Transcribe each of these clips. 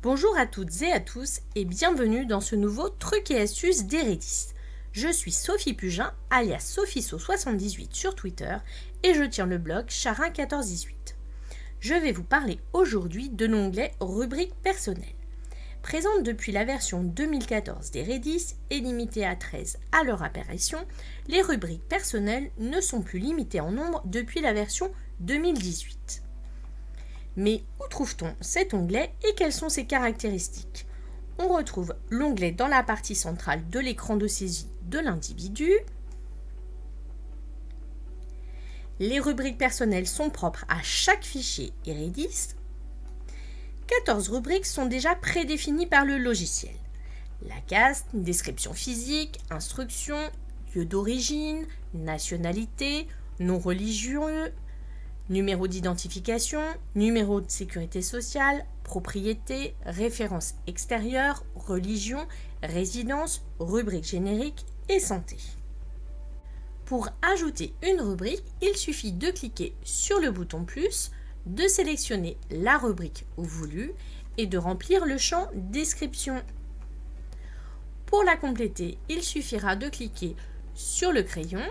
Bonjour à toutes et à tous et bienvenue dans ce nouveau truc et astuces d'Eredis. Je suis Sophie Pugin, alias Sophiso78 sur Twitter et je tiens le blog Charin1418. Je vais vous parler aujourd'hui de l'onglet rubrique personnelle. Présente depuis la version 2014 d'Eredis et limitée à 13 à leur apparition, les rubriques personnelles ne sont plus limitées en nombre depuis la version 2018. Mais où trouve-t-on cet onglet et quelles sont ses caractéristiques? On retrouve l'onglet dans la partie centrale de l'écran de saisie de l'individu. Les rubriques personnelles sont propres à chaque fichier Eredis. 14 rubriques sont déjà prédéfinies par le logiciel. La caste, description physique, instruction, lieu d'origine, nationalité, nom religieux, numéro d'identification, numéro de sécurité sociale, propriété, référence extérieure, religion, résidence, rubrique générique et santé. Pour ajouter une rubrique, il suffit de cliquer sur le bouton plus, de sélectionner la rubrique voulue et de remplir le champ description. Pour la compléter, il suffira de cliquer sur le crayon.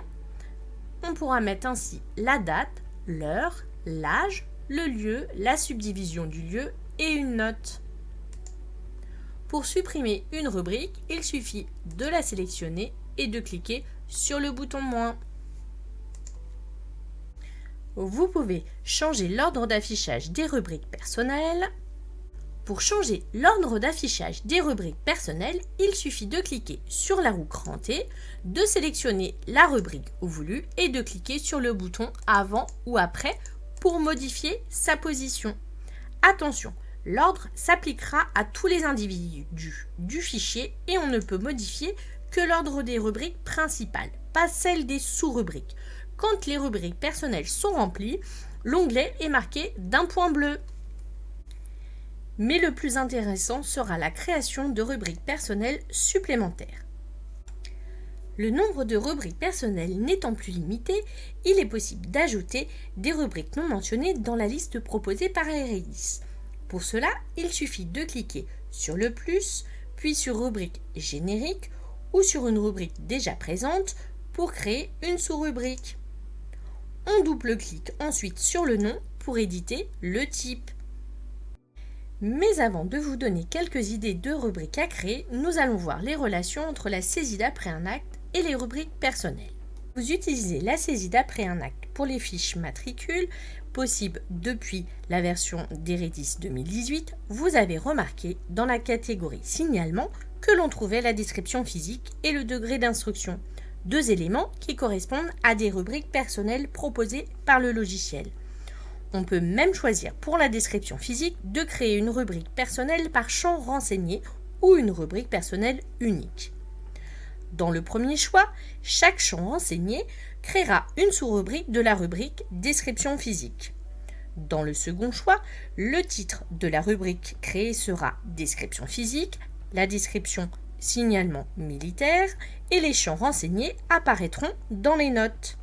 On pourra mettre ainsi la date, l'heure, l'âge, le lieu, la subdivision du lieu et une note. Pour supprimer une rubrique, il suffit de la sélectionner et de cliquer sur le bouton moins. Vous pouvez changer l'ordre d'affichage des rubriques personnelles. Pour changer l'ordre d'affichage des rubriques personnelles, il suffit de cliquer sur la roue crantée, de sélectionner la rubrique voulue et de cliquer sur le bouton avant ou après pour modifier sa position. Attention, l'ordre s'appliquera à tous les individus du fichier et on ne peut modifier que l'ordre des rubriques principales, pas celle des sous-rubriques. Quand les rubriques personnelles sont remplies, l'onglet est marqué d'un point bleu. Mais le plus intéressant sera la création de rubriques personnelles supplémentaires. Le nombre de rubriques personnelles n'étant plus limité, il est possible d'ajouter des rubriques non mentionnées dans la liste proposée par Eredis. Pour cela, il suffit de cliquer sur le plus, puis sur rubrique générique ou sur une rubrique déjà présente pour créer une sous-rubrique. On double-clique ensuite sur le nom pour éditer le type. Mais avant de vous donner quelques idées de rubriques à créer, nous allons voir les relations entre la saisie d'après un acte et les rubriques personnelles. Vous utilisez la saisie d'après un acte pour les fiches matricules, possible depuis la version d'Eredis 2018. Vous avez remarqué dans la catégorie signalement que l'on trouvait la description physique et le degré d'instruction, deux éléments qui correspondent à des rubriques personnelles proposées par le logiciel. On peut même choisir pour la description physique de créer une rubrique personnelle par champ renseigné ou une rubrique personnelle unique. Dans le premier choix, chaque champ renseigné créera une sous-rubrique de la rubrique description physique. Dans le second choix, le titre de la rubrique créée sera description physique, la description signalement militaire et les champs renseignés apparaîtront dans les notes.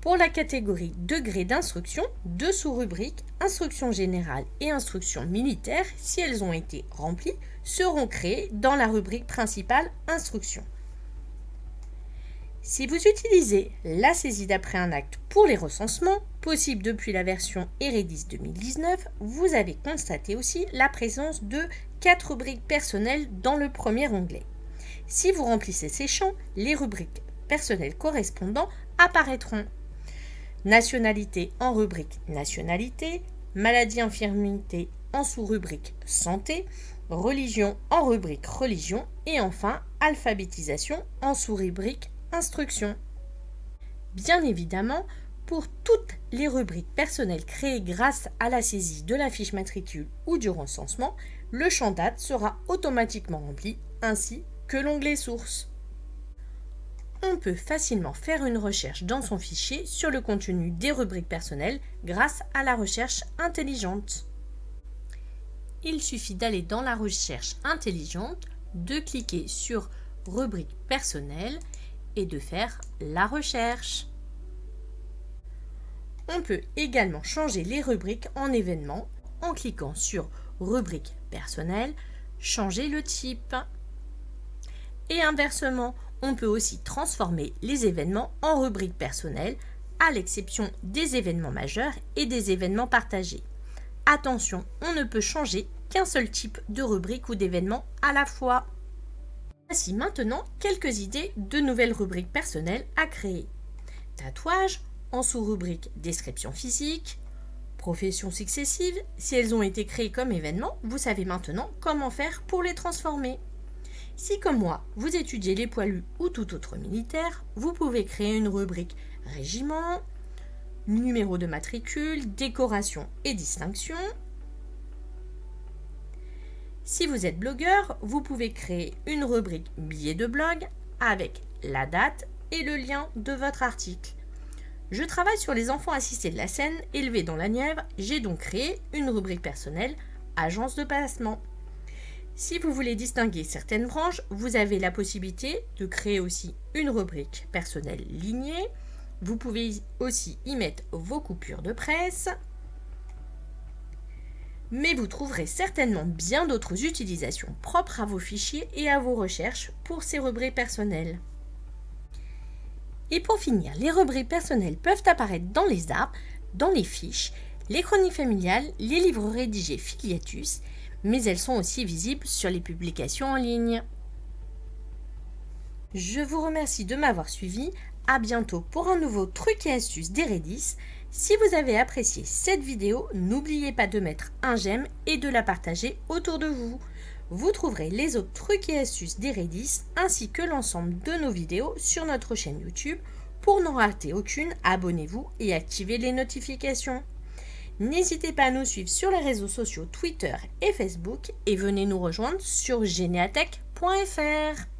Pour la catégorie degré d'instruction, deux sous-rubriques, instruction générale et instruction militaire, si elles ont été remplies, seront créées dans la rubrique principale instruction. Si vous utilisez la saisie d'après un acte pour les recensements, possible depuis la version Eredis 2019, vous avez constaté aussi la présence de 4 rubriques personnelles dans le premier onglet. Si vous remplissez ces champs, les rubriques personnelles correspondants apparaîtront. Nationalité en rubrique nationalité, maladie infirmité en sous-rubrique santé, religion en rubrique religion et enfin alphabétisation en sous-rubrique instruction. Bien évidemment, pour toutes les rubriques personnelles créées grâce à la saisie de la fiche matricule ou du recensement, le champ date sera automatiquement rempli ainsi que l'onglet source. On peut facilement faire une recherche dans son fichier sur le contenu des rubriques personnelles grâce à la recherche intelligente. Il suffit d'aller dans la recherche intelligente, de cliquer sur rubrique personnelle et de faire la recherche. On peut également changer les rubriques en événements en cliquant sur rubrique personnelle, changer le type. Et inversement, on peut aussi transformer les événements en rubrique personnelle, à l'exception des événements majeurs et des événements partagés. Attention, on ne peut changer qu'un seul type de rubrique ou d'événement à la fois. Voici maintenant quelques idées de nouvelles rubriques personnelles à créer. Tatouage en sous-rubrique description physique, professions successives, si elles ont été créées comme événements, vous savez maintenant comment faire pour les transformer. Si comme moi, vous étudiez les poilus ou tout autre militaire, vous pouvez créer une rubrique régiment, numéro de matricule, décoration et distinction. Si vous êtes blogueur, vous pouvez créer une rubrique billet de blog avec la date et le lien de votre article. Je travaille sur les enfants assistés de la Seine, élevés dans la Nièvre, j'ai donc créé une rubrique personnelle agence de placement. Si vous voulez distinguer certaines branches, vous avez la possibilité de créer aussi une rubrique personnelle lignée. Vous pouvez aussi y mettre vos coupures de presse. Mais vous trouverez certainement bien d'autres utilisations propres à vos fichiers et à vos recherches pour ces rubriques personnelles. Et pour finir, les rubriques personnelles peuvent apparaître dans les arbres, dans les fiches, les chroniques familiales, les livres rédigés Filiatus, mais elles sont aussi visibles sur les publications en ligne. Je vous remercie de m'avoir suivi. À bientôt pour un nouveau truc et astuce d'Eredis. Si vous avez apprécié cette vidéo, n'oubliez pas de mettre un j'aime et de la partager autour de vous. Vous trouverez les autres trucs et astuces d'Eredis ainsi que l'ensemble de nos vidéos sur notre chaîne YouTube. Pour n'en rater aucune, abonnez-vous et activez les notifications. N'hésitez pas à nous suivre sur les réseaux sociaux Twitter et Facebook et venez nous rejoindre sur geneatech.fr.